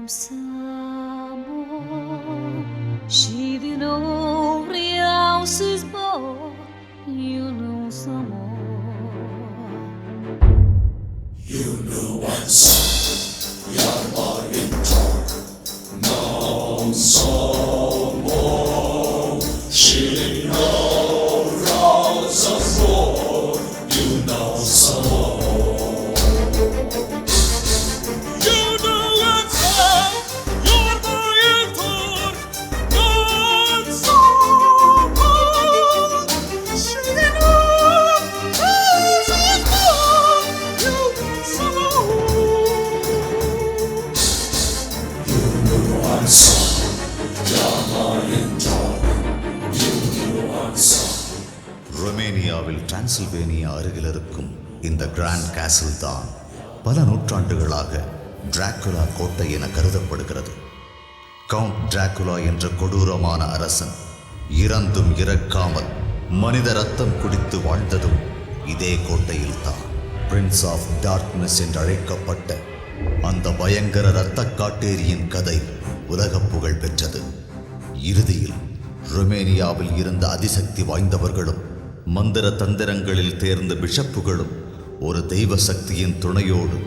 some more. She didn't know the house is more. You know some more. You know what's you're more in talk. No some more. She didn't know rounds of more. You know some more. ரொமேனியாவில் Transylvania அருகில் இருக்கும் இந்த grand கேசல் தான் பல நூற்றாண்டுகளாக Dracula கோட்டை என கருதப்படுகிறது. கவுண்ட் டிராகுலா என்ற கொடூரமான அரசன் இறந்தும் இறக்காமல் மனித ரத்தம் குடித்து வாழ்ந்ததும் இதே கோட்டையில் தான். பிரின்ஸ் ஆஃப் டார்க்னஸ் என்று அழைக்கப்பட்ட அந்த பயங்கர இரத்த காட்டேரியின் கதை உலக புகழ் பெற்றது. இறுதியில் ரொமேனியாவில் இருந்த அதிசக்தி வாய்ந்தவர்களும் மந்திர தந்திரங்களில் தேர்ந்த பிஷப்புகளும் ஒரு தெய்வ சக்தியின் துணையோடு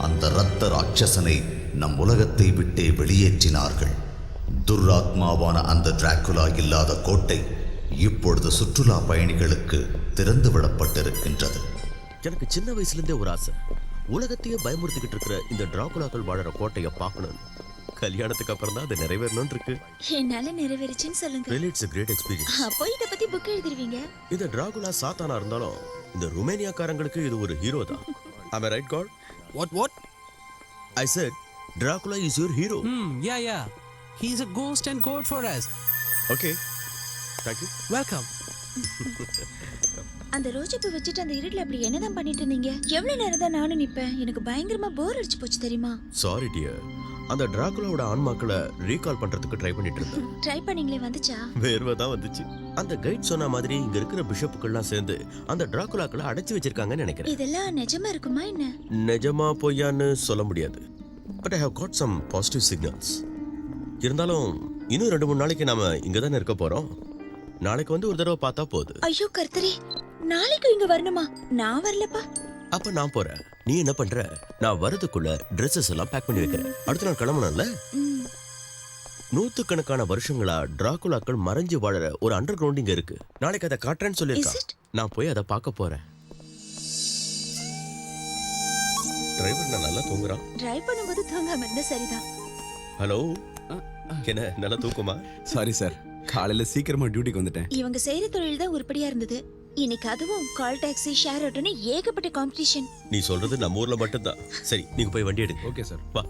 அந்த இரத்த ராட்சசனை நம் உலகத்தை விட்டே வெளியேற்றினார்கள். துர்ராத்மாவான அந்த டிராகுலா இல்லாத கோட்டை இப்பொழுது சுற்றுலா பயணிகளுக்கு திறந்து விடப்பட்டிருக்கின்றது. எனக்கு சின்ன வயசுலேருந்தே ஒரு ஆசை, உலகத்தையே பயமுறுத்திக்கிட்டு இருக்கிற இந்த டிராகுலாக்கள் வாழற கோட்டையை பார்க்கணும். கல்யாணத்துக்கு அப்புறம் தான் அது நிறைவேறணும்னு இருக்கு. என்னால நிறைவேறிச்சுன்னு சொல்லுங்க. Really, it's a great experience. அப்போ இத பத்தி புக் எழுதிருவீங்க. இந்த டிராகுலா சாத்தானா இருந்தாலும் இந்த ருமேனியாக்காரங்களுக்கு இது ஒரு ஹீரோ தான். Am I right, God? What? I said, Dracula is your hero. Yeah. He's a ghost and god for us. Okay. Thank you. Welcome. அந்த ரோஜாப்பூ வச்சுட்டு அந்த இருட்டுல அப்படி என்னதான் பண்ணிட்டு இருந்தீங்க? எவ்வளவு நேரம் தான் நானும் நிப்பேன். எனக்கு பயங்கரமா போர் அடிச்சு போச்சு தெரியுமா? Sorry dear. அந்த டிராகுலாவோட ஆன்மாக்களை ரீகால் பண்றதுக்கு ட்ரை பண்ணிட்டு இருந்தேன். ட்ரை பண்ணீங்களே, வந்துச்சா? வேர்வை தான் வந்துச்சு. அந்த கைட் சொன்ன மாதிரி இங்க இருக்கிற பிஷப்புக்கெல்லாம் சேர்ந்து அந்த டிராகுலாக்களை அடைச்சு வச்சிருக்காங்கன்னு நினைக்கிறேன். இதெல்லாம் நிஜமா இருக்குமா என்ன? நிஜமா பொய்யான்னு சொல்ல முடியாது. But I have got some positive signals. இருந்தாலும் இன்னும் 2-3 நாளைக்கு நாம இங்க தானே இருக்க போறோம். நாளைக்கு வந்து ஒரு தடவை பார்த்தா போகுது. ஐயோ கர்த்தரே, நாளைக்கு இங்க வரணுமா? நான் வரலப்பா. அப்ப நான் போறேன். நீ என்ன பண்ற? நான் வரதுக்குள்ள ட்ரெஸ்ஸஸ் எல்லாம் பேக் பண்ணி வைக்கிறேன். அடுத்த நாள் கிளம்பணும்ல. நூத்துக்கணக்கான வருஷங்களா டிராகுலாக்கள் மறைஞ்சு வாழற ஒரு அண்டர் கிரவுண்ட் இங்க இருக்கு. நாளைக்கு அதை காட்டுறேன்னு சொல்லிருக்கான். நான் போய் அதை பார்க்க போறேன். டிரைவர் நான் நல்லா தூங்குறான். டிரைவ் பண்ணும்போது தூங்காம இருந்தா சரிதான். ஹலோ, என்ன நல்லா தூக்குமா? சாரி சார், காலையில சீக்கிரமா டியூட்டிக்கு வந்துட்டேன். இவங்க செய்யற தொழில் தான் உருப்படியா இருந்தது. இன்னைக்கு அதுவும் கால் டாக்ஸி, ஷேர் ஆட்டோன்னு ஏகப்பட்ட காம்படிஷன். நீ சொல்றது நம்ம ஊர்ல மட்டும்தான். சரி, நீங்க போய் வண்டி எடுங்க. Okay sir. வா.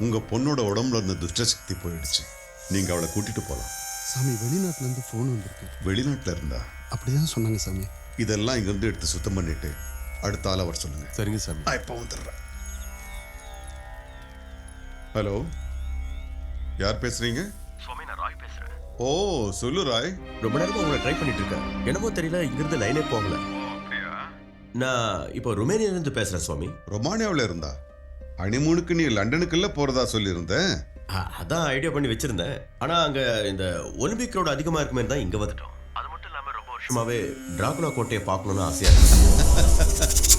உங்க பொண்ணோட உடம்புல இருந்த துஷ்ட சக்தி போயிடுச்சு. நீங்க அவளை கூட்டிட்டு போலாம். சாமி, வெளிநாட்டுல இருந்து போன் வந்திருக்கு. வெளிநாட்டுல இருந்தா? அப்படிதான் சொன்னாங்க சாமி. இதெல்லாம் இங்க இருந்து எடுத்து சுத்தம் பண்ணிட்டு அடுத்த ஆள் அவர் சொல்லுங்க. சரிங்க சாமி. இப்போ வந்துடுறேன். ஹலோ, யார் பேசுறீங்க? சுவாமி, நான் ராய் பேசுறேன். ஓ, சொல்லு ராய். ரொம்ப நேரமா உங்களை ட்ரை பண்ணிட்டு இருக்கேன். என்னமோ தெரியல, இங்கிருந்து லைனே போகல. நான் இப்போ ருமேனியால இருந்து பேசுறேன் சுவாமி. ரொமானியாவில் இருந்தா? ஹனிமூனுக்கு நீ லண்டனுக்குள்ள போறதா சொல்லியிருந்தேன். அதான் ஐடியா பண்ணி வச்சிருந்தேன். ஆனா அங்க இந்த ஒலிம்பிக் க்ரௌட் அதிகமா இருக்குமே தான் இங்க வந்துட்டோம். அது மட்டும் இல்லாம ரொம்ப வருஷமாவே டிராகுலா கோட்டையை பார்க்கணும்னு ஆசையா இருக்கு.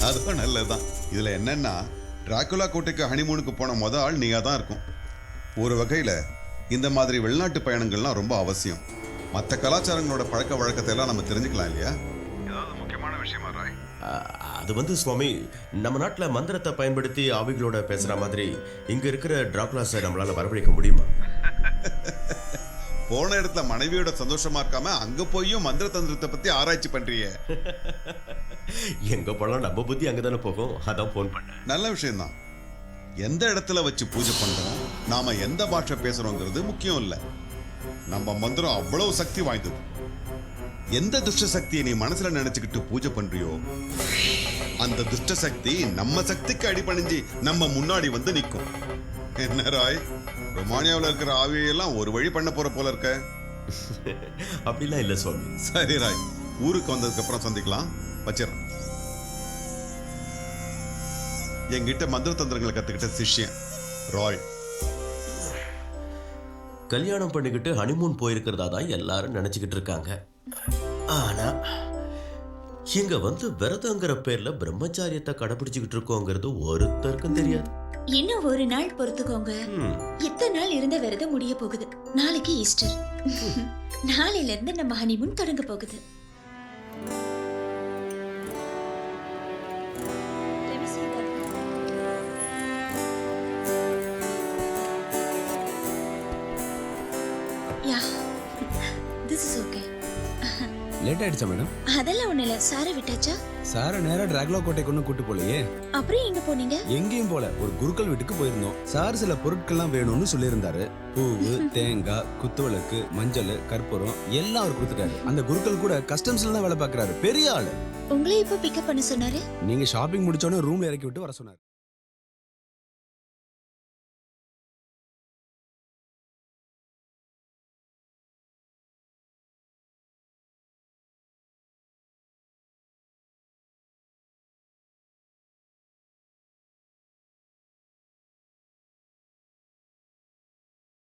அதுவும் நல்லதுதான். இதுல என்னன்னா, டிராகுலா கோட்டைக்கு ஹனிமூனுக்கு போன முதல் ஆள் நீயா தான் இருக்கும். ஒரு வகையில இந்த மாதிரி வெளிநாட்டு பயணங்கள்லாம் ரொம்ப அவசியம். மற்ற கலாச்சாரங்களோட பழக்க வழக்கத்தை எல்லாம் நம்ம தெரிஞ்சுக்கலாம் இல்லையா? ஏதாவது முக்கியமான விஷயமா ராய்? அது வந்து சுவாமி, நம்ம நாட்டுல மந்திரத்தை பயன்படுத்தி ஆவிகளோட பேசுற மாதிரி இங்க இருக்கிற டிராகுலாஸை நம்மளால வரவழைக்க முடியுமா? போன இடத்துல மனைவியோட சந்தோஷமா இருக்காம அங்க போயும் மந்திர தந்திரத்தை பத்தி ஆராய்ச்சி பண்றியே. எங்க போனாலும் நம்ம புத்தி அங்கதானே போகும். அதான் போன் பண்ணேன். நல்ல விஷயம்தான். எந்த இடத்துல வச்சு பூஜை பண்றோம், நாம எந்த பாஷை பேசுறோங்கிறது முக்கியம் இல்ல. நம்ம மந்திரம் அவ்வளவு சக்தி வாய்ந்தது. எந்த துஷ்ட சக்தியை நீ மனசுல நினைச்சுக்கிட்டு பூஜை பண்றியோ அந்த துஷ்ட சக்தி நம்ம சக்திக்கு அடிபணிஞ்சு நம்ம முன்னாடி வந்து நிற்கும். என்ன ராய், ரொமானியாவில் இருக்கிற ஆவியெல்லாம் ஒரு வழி பண்ண போற போல இருக்க? அப்படிலாம் இல்ல சுவாமி. சரி ராய், ஊருக்கு வந்ததுக்கு அப்புறம் சந்திக்கலாம். வச்சிடறேன். என்கிட்ட மந்திர தந்திரங்களை கத்துக்கிட்ட சிஷ்யன் ராய். கல்யாணம் பண்ணிக்கிட்டு ஹனிமூன் போயிருக்கிறதா தான் எல்லாரும் நினைச்சுக்கிட்டு இருக்காங்க. ஆனா இங்க வந்து விரதங்கிற பேர்ல பிரம்மச்சாரியத்தை கடைபிடிச்சுக்கிட்டு இருக்கோங்கிறது ஒருத்தருக்கும் தெரியாது. இன்னும் ஒரு நாள் பொறுத்துக்கோங்க. இத்தனை நாள் இருந்த விரதம் முடிய போகுது. நாளைக்கு ஈஸ்டர். நாளையில இருந்து நம்ம ஹனிமூன் தொடங்க போகுது. Yeah, this is okay. Late ஆயிடுச்சா மேடம்? அதெல்லாம் ஒண்ணு இல்ல. சாரை விட்டாச்சா? சாரை நேரா டிராகுலா கோட்டைக்கு ஒன்றும் கூட்டு போலையே. அப்புறம் எங்க போனீங்க? எங்கேயும் போல, ஒரு குருக்கள் வீட்டுக்கு போயிருந்தோம். சார் சில பொருட்கள்லாம் வேணும்னு சொல்லியிருந்தாரு. பூவு, தேங்காய், குத்துவிளக்கு, மஞ்சள், கற்பூரம் எல்லாம் அவர் கொடுத்துட்டாரு. அந்த குருக்கள் கூட கஸ்டம்ஸ்ல தான் வேலை பார்க்கறாரு. பெரிய ஆளு. உங்களை எப்போ பிக்கப் பண்ண சொன்னாரு? நீங்க ஷாப்பிங் முடிச்சோடனே ரூம்ல இறக்கி விட்டு வர சொன்னாரு.